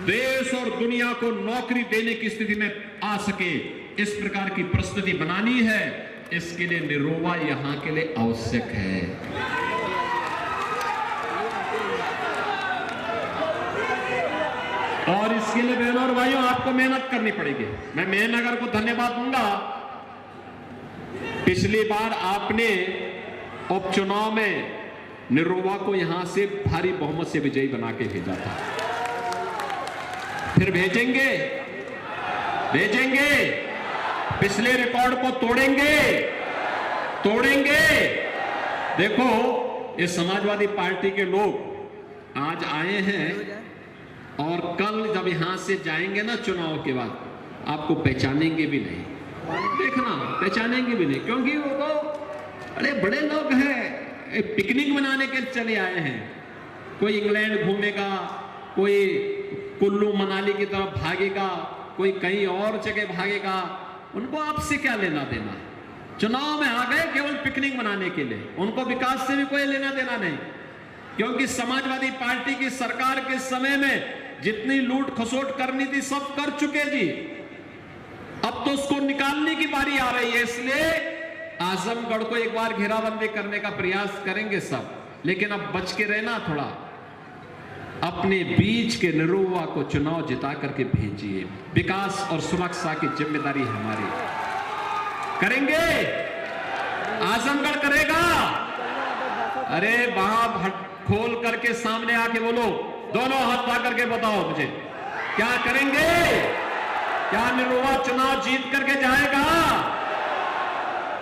देश और दुनिया को नौकरी देने की स्थिति में आ सके, इस प्रकार की परिस्थिति बनानी है। इसके लिए निरोवा यहां के लिए आवश्यक है। और इसके लिए बहनों और भाइयों आपको मेहनत करनी पड़ेगी। मैं मेहनगर को धन्यवाद दूंगा। पिछली बार आपने उपचुनाव में निरोवा को यहां से भारी बहुमत से विजयी बना के भेजा था। फिर भेजेंगे पिछले रिकॉर्ड को तोड़ेंगे। देखो, ये समाजवादी पार्टी के लोग आज आए हैं और कल जब यहां से जाएंगे ना चुनाव के बाद, आपको पहचानेंगे भी नहीं। देखना, पहचानेंगे भी नहीं, क्योंकि वो तो अरे बड़े लोग हैं, पिकनिक मनाने के चले आए हैं। कोई इंग्लैंड घूमेगा, कोई कुल्लू मनाली की तरफ भागेगा, कोई कहीं और जगह भागेगा। उनको आपसे क्या लेना देना? चुनाव में आ गए केवल पिकनिक मनाने के लिए, उनको विकास से भी कोई लेना देना नहीं। क्योंकि समाजवादी पार्टी की सरकार के समय में जितनी लूट खसोट करनी थी सब कर चुके जी। अब तो उसको निकालने की बारी आ रही है। इसलिए आजमगढ़ को एक बार घेराबंदी करने का प्रयास करेंगे सब, लेकिन अब बच के रहना थोड़ा। अपने बीच के निरोवा को चुनाव जिता करके भेजिए। विकास और सुरक्षा की जिम्मेदारी हमारी। करेंगे? आजमगढ़ करेगा? अरे वहां खोल करके सामने आके बोलो, दोनों हाथ पा करके बताओ मुझे, क्या करेंगे? क्या निरोवा चुनाव जीत करके जाएगा?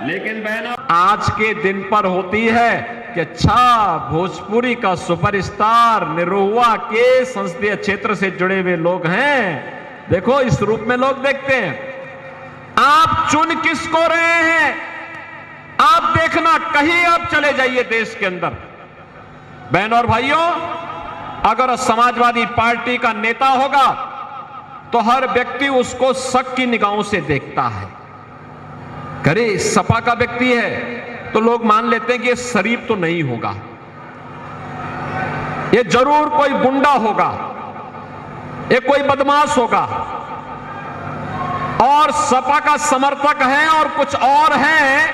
लेकिन बहनों, आज के दिन पर होती है कि अच्छा, भोजपुरी का सुपरस्टार निरोवा के संसदीय क्षेत्र से जुड़े हुए लोग हैं। देखो, इस रूप में लोग देखते हैं। आप चुन किसको रहे हैं? आप देखना, कहीं आप चले जाइए देश के अंदर, बहनों और भाइयों, अगर समाजवादी पार्टी का नेता होगा तो हर व्यक्ति उसको शक की निगाहों से देखता है। अरे सपा का व्यक्ति है तो लोग मान लेते हैं कि ये शरीफ तो नहीं होगा, ये जरूर कोई गुंडा होगा, ये कोई बदमाश होगा। और सपा का समर्थक है और कुछ और है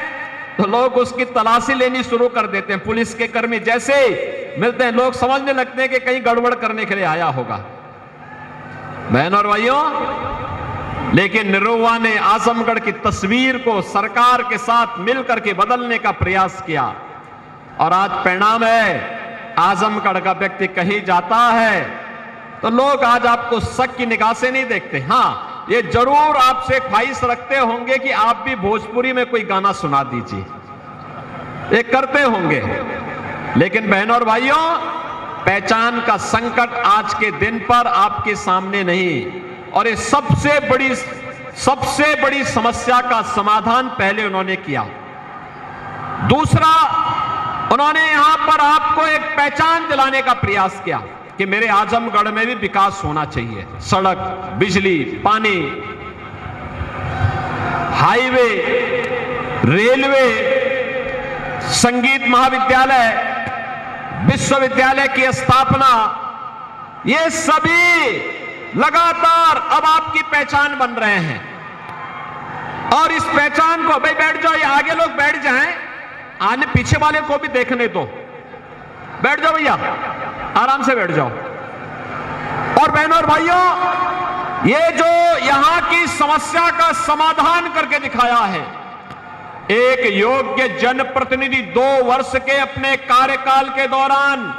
तो लोग उसकी तलाशी लेनी शुरू कर देते हैं। पुलिस के कर्मी जैसे मिलते हैं, लोग समझने लगते हैं कि कहीं गड़बड़ करने के लिए आया होगा। बहनों और भाइयों, लेकिन निरोवा ने आजमगढ़ की तस्वीर को सरकार के साथ मिलकर के बदलने का प्रयास किया और आज परिणाम है, आजमगढ़ का व्यक्ति कहीं जाता है तो लोग आज आपको शक की निगाह से नहीं देखते। हाँ, ये जरूर आपसे ख्वाहिश रखते होंगे कि आप भी भोजपुरी में कोई गाना सुना दीजिए, ये करते होंगे। लेकिन बहनों और भाइयों, पहचान का संकट आज के दिन पर आपके सामने नहीं, और ये सबसे बड़ी समस्या का समाधान पहले उन्होंने किया। दूसरा, उन्होंने यहां पर आपको एक पहचान दिलाने का प्रयास किया कि मेरे आजमगढ़ में भी विकास होना चाहिए। सड़क, बिजली, पानी, हाईवे, रेलवे, संगीत महाविद्यालय, विश्वविद्यालय की स्थापना, ये सभी लगातार अब आपकी पहचान बन रहे हैं। और इस पहचान को, भाई बैठ जाओ, ये आगे लोग बैठ जाएं, आने पीछे वाले को भी देखने दो। बैठ जाओ भैया, आराम से बैठ जाओ। और बहनों और भाइयों, ये जो यहां की समस्या का समाधान करके दिखाया है, एक योग्य जनप्रतिनिधि 2 वर्ष के अपने कार्यकाल के दौरान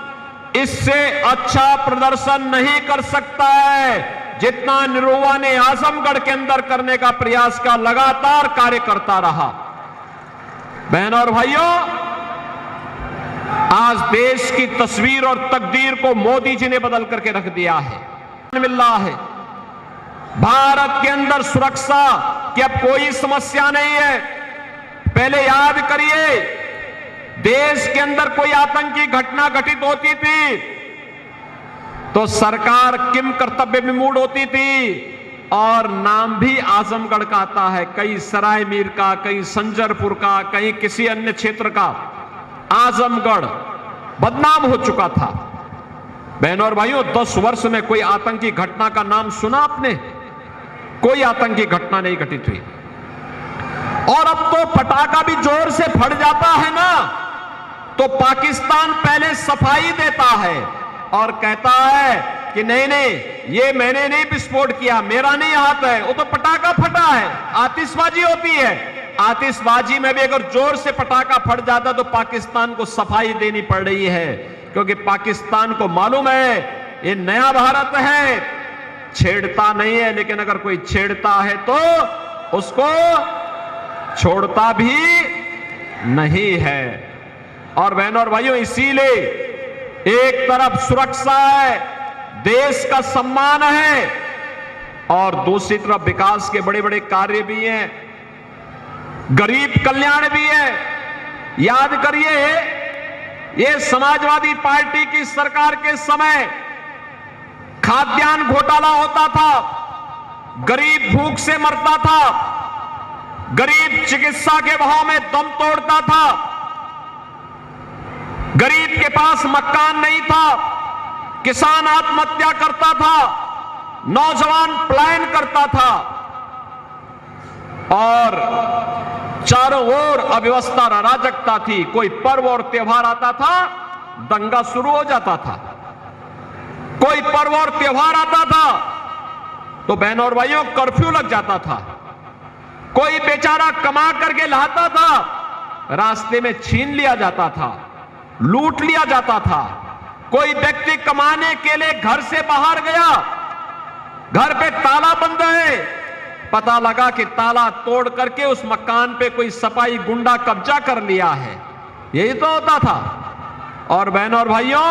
इससे अच्छा प्रदर्शन नहीं कर सकता है जितना निरोवा ने आजमगढ़ के अंदर करने का प्रयास का लगातार कार्य करता रहा। बहनों और भाइयों, आज देश की तस्वीर और तकदीर को मोदी जी ने बदल करके रख दिया है। मिल रहा है भारत के अंदर सुरक्षा की अब कोई समस्या नहीं है। पहले याद करिए, देश के अंदर कोई आतंकी घटना घटित होती थी तो सरकार किम कर्तव्य विमूढ़ होती थी और नाम भी आजमगढ़ का आता है, कहीं सराय मीर का, कहीं संजरपुर का, कहीं किसी अन्य क्षेत्र का। आजमगढ़ बदनाम हो चुका था। बहनों और भाइयों, 10 वर्ष में कोई आतंकी घटना का नाम सुना आपने? कोई आतंकी घटना नहीं घटित हुई। और अब तो पटाखा भी जोर से फट जाता है ना, तो पाकिस्तान पहले सफाई देता है और कहता है कि नहीं नहीं, ये मैंने नहीं विस्फोट किया, मेरा नहीं हाथ है, वो तो पटाखा फटा है। आतिशबाजी होती है, आतिशबाजी में भी अगर जोर से पटाखा फट जाता तो पाकिस्तान को सफाई देनी पड़ रही है, क्योंकि पाकिस्तान को मालूम है ये नया भारत है, छेड़ता नहीं है, लेकिन अगर कोई छेड़ता है तो उसको छोड़ता भी नहीं है। और बहनों और भाइयों, इसीलिए एक तरफ सुरक्षा है, देश का सम्मान है, और दूसरी तरफ विकास के बड़े बड़े कार्य भी हैं, गरीब कल्याण भी है। याद करिए, ये समाजवादी पार्टी की सरकार के समय खाद्यान्न घोटाला होता था, गरीब भूख से मरता था, गरीब चिकित्सा के भाव में दम तोड़ता था, गरीब के पास मकान नहीं था, किसान आत्महत्या करता था, नौजवान पलायन करता था, और चारों ओर अव्यवस्था अराजकता थी। कोई पर्व और त्योहार आता था, दंगा शुरू हो जाता था। कोई पर्व और त्योहार आता था तो बहनों और भाइयों कर्फ्यू लग जाता था। कोई बेचारा कमा करके लाता था, रास्ते में छीन लिया जाता था, लूट लिया जाता था। कोई व्यक्ति कमाने के लिए घर से बाहर गया, घर पे ताला बंद है, पता लगा कि ताला तोड़ करके उस मकान पे कोई सपाई गुंडा कब्जा कर लिया है। यही तो होता था। और बहनों और भाइयों,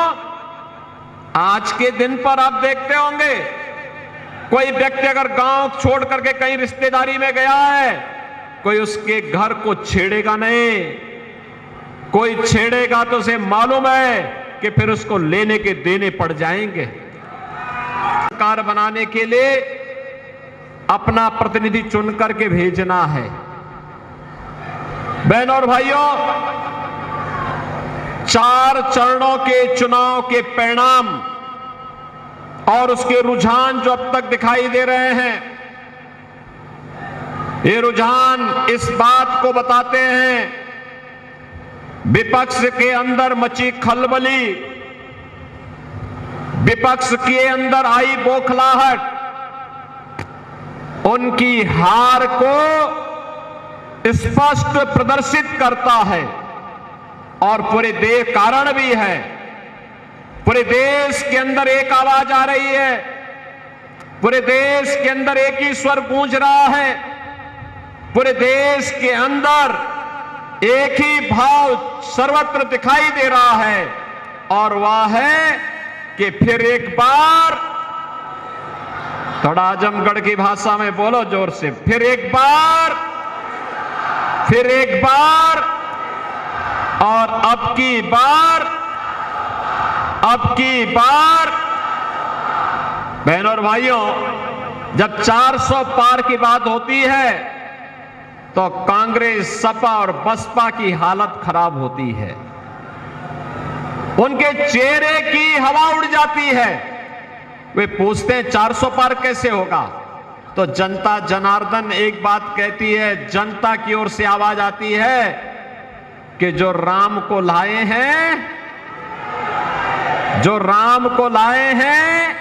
आज के दिन पर आप देखते होंगे, कोई व्यक्ति अगर गांव छोड़ करके कहीं रिश्तेदारी में गया है, कोई उसके घर को छेड़ेगा नहीं। कोई छेड़ेगा तो उसे मालूम है कि फिर उसको लेने के देने पड़ जाएंगे। सरकार बनाने के लिए अपना प्रतिनिधि चुन करके भेजना है। बहनों और भाइयों, 4 चरणों के चुनाव के परिणाम और उसके रुझान जो अब तक दिखाई दे रहे हैं, ये रुझान इस बात को बताते हैं, विपक्ष के अंदर मची खलबली, विपक्ष के अंदर आई बौखलाहट उनकी हार को स्पष्ट प्रदर्शित करता है। और पूरे देश कारण भी है, पूरे देश के अंदर एक आवाज आ रही है, पूरे देश के अंदर एक ही स्वर गूंज रहा है, पूरे देश के अंदर एक ही भाव सर्वत्र दिखाई दे रहा है, और वह है कि फिर एक बार, थोड़ा आजमगढ़ की भाषा में बोलो जोर से, फिर एक बार, फिर एक बार, और अब की बार, अब की बार। बहनों और भाइयों, जब 400 पार की बात होती है तो कांग्रेस, सपा और बसपा की हालत खराब होती है, उनके चेहरे की हवा उड़ जाती है। वे पूछते हैं 400 पार कैसे होगा? तो जनता जनार्दन एक बात कहती है, जनता की ओर से आवाज आती है कि जो राम को लाए हैं, जो राम को लाए हैं,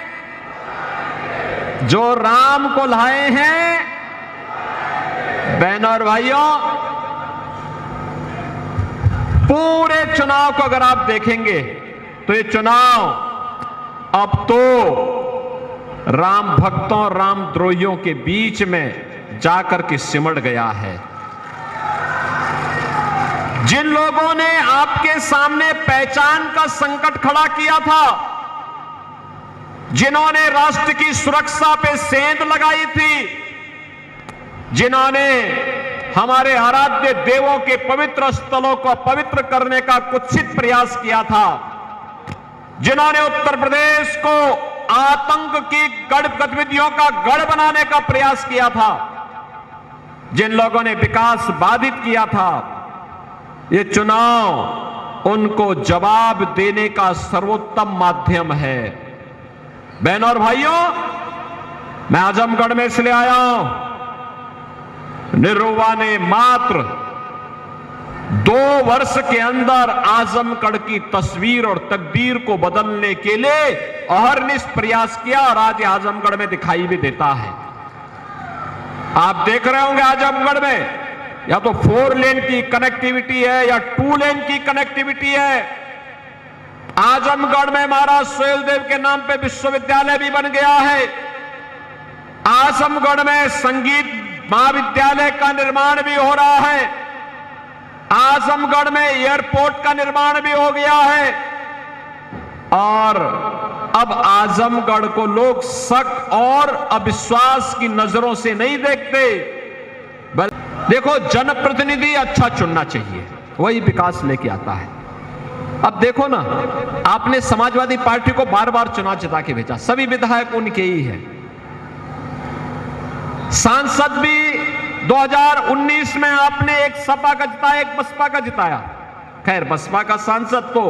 जो राम को लाए हैं। बहनों और भाइयों, पूरे चुनाव को अगर आप देखेंगे तो ये चुनाव अब तो राम भक्तों और राम द्रोहियों के बीच में जाकर के सिमट गया है। जिन लोगों ने आपके सामने पहचान का संकट खड़ा किया था, जिन्होंने राष्ट्र की सुरक्षा पे सेंध लगाई थी, जिन्होंने हमारे आराध्य देवों के पवित्र स्थलों को पवित्र करने का कुत्सित प्रयास किया था, जिन्होंने उत्तर प्रदेश को आतंक की गढ़ गतिविधियों का गढ़ बनाने का प्रयास किया था, जिन लोगों ने विकास बाधित किया था, ये चुनाव उनको जवाब देने का सर्वोत्तम माध्यम है। बहनों और भाइयों, मैं आजमगढ़ में इसलिए आया हूं, निरुवा ने मात्र 2 वर्ष के अंदर आजमगढ़ की तस्वीर और तकदीर को बदलने के लिए अहरनिश प्रयास किया और आज आजमगढ़ में दिखाई भी देता है। आप देख रहे होंगे आजमगढ़ में या तो 4 लेन की कनेक्टिविटी है या 2 लेन की कनेक्टिविटी है। आजमगढ़ में महाराज सुहेलदेव के नाम पे विश्वविद्यालय भी बन गया है। आजमगढ़ में संगीत महाविद्यालय का निर्माण भी हो रहा है। आजमगढ़ में एयरपोर्ट का निर्माण भी हो गया है और अब आजमगढ़ को लोग शक और अविश्वास की नजरों से नहीं देखते। देखो, जनप्रतिनिधि अच्छा चुनना चाहिए, वही विकास लेके आता है। अब देखो ना, आपने समाजवादी पार्टी को बार बार चुनाव जिता के भेजा, सभी विधायक उनके ही हैं। सांसद भी 2019 में आपने एक सपा का जिताया, एक बसपा का जिताया। खैर, बसपा का सांसद तो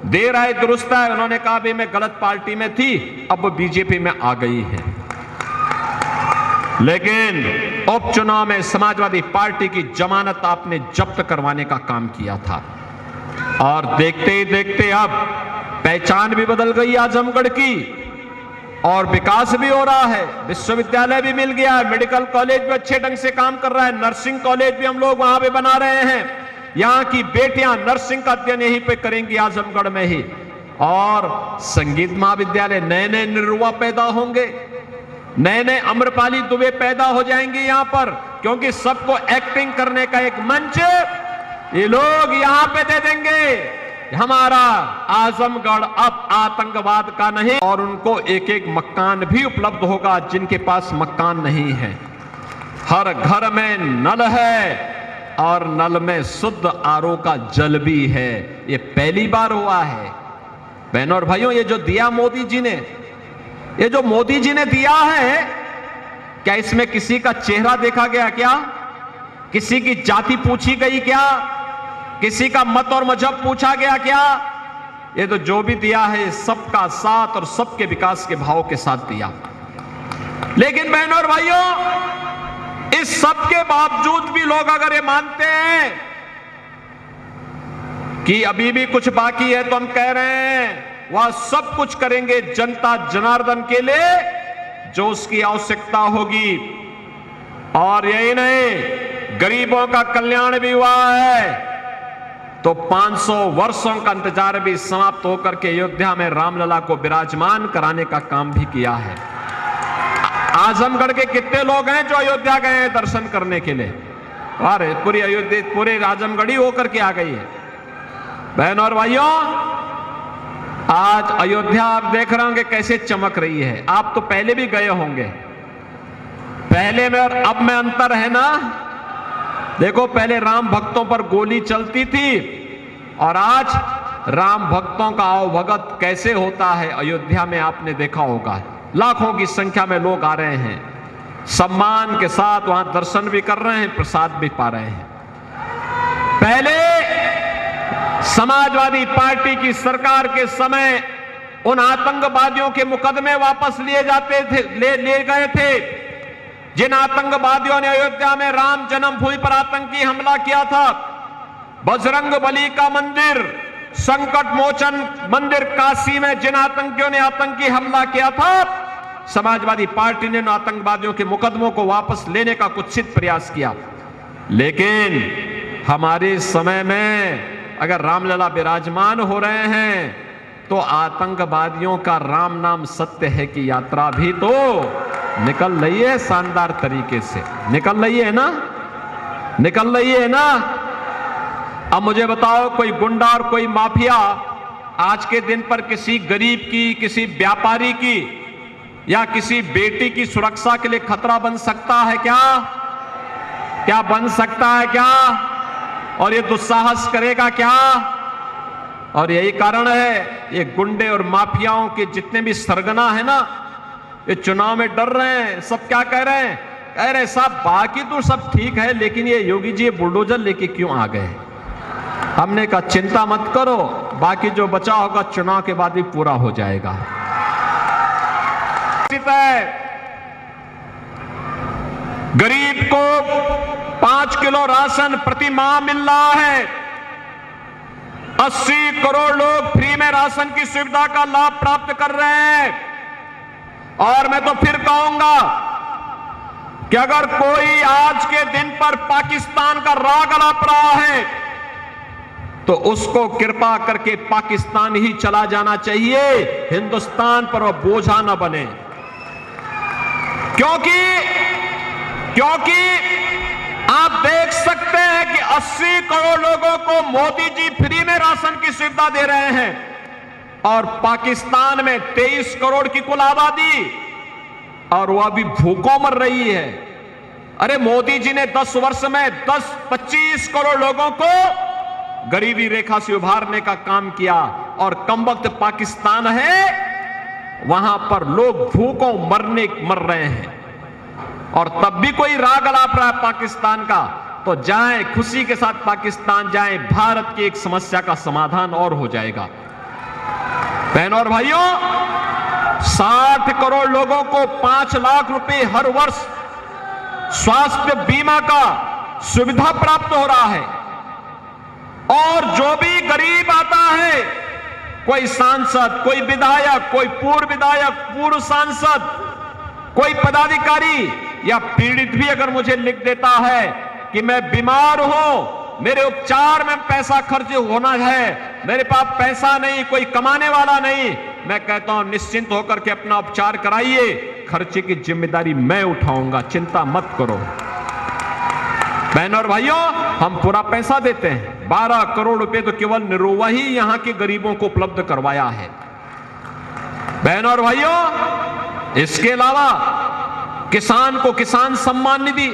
देर आए दुरुस्त है, उन्होंने कहा भी मैं गलत पार्टी में थी, अब वो बीजेपी में आ गई है। लेकिन उपचुनाव में समाजवादी पार्टी की जमानत आपने जब्त करवाने का काम किया था और देखते ही देखते अब पहचान भी बदल गई आजमगढ़ की और विकास भी हो रहा है। विश्वविद्यालय भी मिल गया है, मेडिकल कॉलेज भी अच्छे ढंग से काम कर रहा है, नर्सिंग कॉलेज भी हम लोग वहां पे बना रहे हैं। यहां की बेटियां नर्सिंग का अध्ययन यहीं पे करेंगी आजमगढ़ में ही। और संगीत महाविद्यालय, नए नए निरुआ पैदा होंगे, नए नए अम्रपाली दुबे पैदा हो जाएंगे यहां पर, क्योंकि सबको एक्टिंग करने का एक मंच ये लोग यहां पे दे देंगे। हमारा आजमगढ़ अब आतंकवाद का नहीं और उनको एक एक मकान भी उपलब्ध होगा जिनके पास मकान नहीं है। हर घर में नल है और नल में शुद्ध आरओ का जल भी है। ये पहली बार हुआ है। बहनों और भाइयों, ये जो दिया मोदी जी ने, ये जो मोदी जी ने दिया है, क्या इसमें किसी का चेहरा देखा गया क्या? किसी की जाति पूछी गई क्या? किसी का मत और मजहब पूछा गया क्या? ये तो जो भी दिया है सबका साथ और सबके विकास के भाव के साथ दिया। लेकिन बहनों और भाइयों, इस सब के बावजूद भी लोग अगर ये मानते हैं कि अभी भी कुछ बाकी है, तो हम कह रहे हैं वह सब कुछ करेंगे जनता जनार्दन के लिए जो उसकी आवश्यकता होगी। और यही नहीं, गरीबों का कल्याण भी हुआ है तो 500 वर्षों का इंतजार भी समाप्त होकर के अयोध्या में रामलला को विराजमान कराने का काम भी किया है। आजमगढ़ के कितने लोग हैं जो अयोध्या गए हैं दर्शन करने के लिए? अरे पूरी अयोध्या, पूरे आजमगढ़ ही होकर के आ गई है। बहनों और भाइयों, आज अयोध्या आप देख रहे होंगे कैसे चमक रही है। आप तो पहले भी गए होंगे, पहले में और अब में अंतर है ना। देखो, पहले राम भक्तों पर गोली चलती थी और आज राम भक्तों का आवभगत कैसे होता है अयोध्या में आपने देखा होगा। लाखों की संख्या में लोग आ रहे हैं, सम्मान के साथ वहां दर्शन भी कर रहे हैं, प्रसाद भी पा रहे हैं। पहले समाजवादी पार्टी की सरकार के समय उन आतंकवादियों के मुकदमे वापस लिए जाते थे, ले गए थे जिन आतंकवादियों ने अयोध्या में राम जन्मभूमि पर आतंकी हमला किया था। बजरंगबली का मंदिर, संकट मोचन मंदिर काशी में जिन आतंकियों ने आतंकी हमला किया था, समाजवादी पार्टी ने उन आतंकवादियों के मुकदमों को वापस लेने का कुत्सित प्रयास किया। लेकिन हमारे समय में अगर रामलला विराजमान हो रहे हैं तो आतंकवादियों का राम नाम सत्य है की यात्रा भी तो निकल रही है, शानदार तरीके से निकल रही है ना, निकल रही है ना। अब मुझे बताओ, कोई गुंडा और कोई माफिया आज के दिन पर किसी गरीब की, किसी व्यापारी की या किसी बेटी की सुरक्षा के लिए खतरा बन सकता है क्या? क्या बन सकता है क्या? और ये दुस्साहस करेगा क्या? और यही कारण है ये गुंडे और माफियाओं के जितने भी सरगना है ना, ये चुनाव में डर रहे हैं। सब क्या कह रहे हैं? कह रहे साहब बाकी तो सब ठीक है, लेकिन ये योगी जी बुलडोजर लेके क्यों आ गए? हमने कहा चिंता मत करो, बाकी जो बचा होगा चुनाव के बाद भी पूरा हो जाएगा। गरीब को 5 किलो राशन प्रति माह मिल रहा है। 80 करोड़ लोग फ्री में राशन की सुविधा का लाभ प्राप्त कर रहे हैं। और मैं तो फिर कहूंगा कि अगर कोई आज के दिन पर पाकिस्तान का राग अलाप रहा है तो उसको कृपा करके पाकिस्तान ही चला जाना चाहिए, हिंदुस्तान पर वो बोझा न बने। क्योंकि आप देख सकते हैं कि 80 करोड़ लोगों को मोदी जी फ्री में राशन की सुविधा दे रहे हैं और पाकिस्तान में 23 करोड़ की कुल आबादी और वह अभी भूखों मर रही है। अरे मोदी जी ने 10 वर्ष में 10-25 करोड़ लोगों को गरीबी रेखा से उभारने का काम किया और कमबख्त पाकिस्तान है, वहां पर लोग भूखों मर रहे हैं और तब भी कोई राग अलाप रहा है पाकिस्तान का, तो जाएं, खुशी के साथ पाकिस्तान जाएं, भारत की एक समस्या का समाधान और हो जाएगा। बहनों और भाइयों, 60 करोड़ लोगों को 5 लाख रुपए हर वर्ष स्वास्थ्य बीमा का सुविधा प्राप्त हो रहा है। और जो भी गरीब आता है, कोई सांसद, कोई विधायक, कोई पूर्व विधायक, पूर्व सांसद, कोई पदाधिकारी या पीड़ित भी अगर मुझे लिख देता है कि मैं बीमार हूं, मेरे उपचार में पैसा खर्च होना है, मेरे पास पैसा नहीं, कोई कमाने वाला नहीं, मैं कहता हूं निश्चिंत होकर के अपना उपचार कराइए, खर्चे की जिम्मेदारी मैं उठाऊंगा, चिंता मत करो। बहनों और भाइयों, हम पूरा पैसा देते हैं। 12 करोड़ रुपए तो केवल निरोवा ही यहां के गरीबों को उपलब्ध करवाया है। बहनों और भाइयों, इसके अलावा किसान को किसान सम्मान निधि,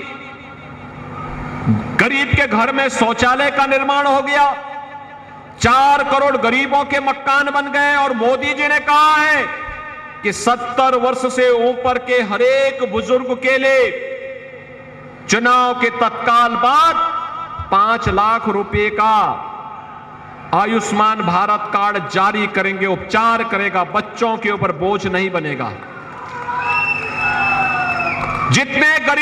गरीब के घर में शौचालय का निर्माण हो गया, 4 करोड़ गरीबों के मकान बन गए और मोदी जी ने कहा है कि 70 वर्ष से ऊपर के हर एक बुजुर्ग के लिए चुनाव के तत्काल बाद 5 लाख रुपए का आयुष्मान भारत कार्ड जारी करेंगे, उपचार करेगा, बच्चों के ऊपर बोझ नहीं बनेगा। जितने गरीब